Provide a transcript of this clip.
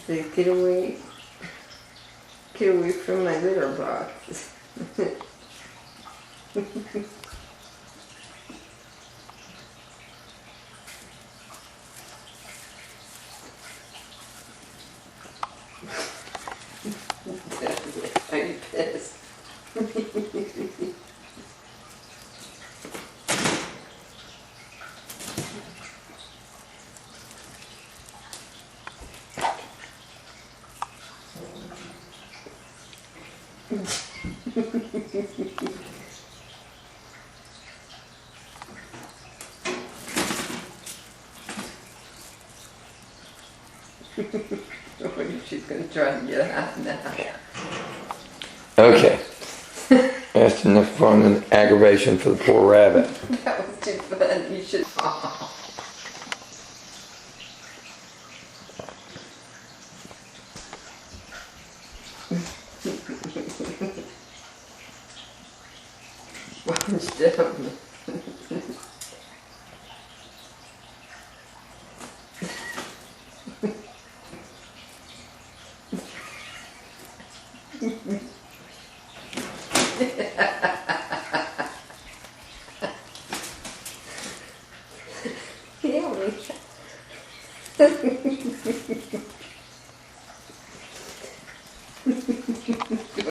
Say, get away from my litter box. Are you pissed? I wonder if she's going to try and get out now. Okay. That's enough fun and aggravation for the poor rabbit. That was too fun. You should. Oh. Watch them. Yeah.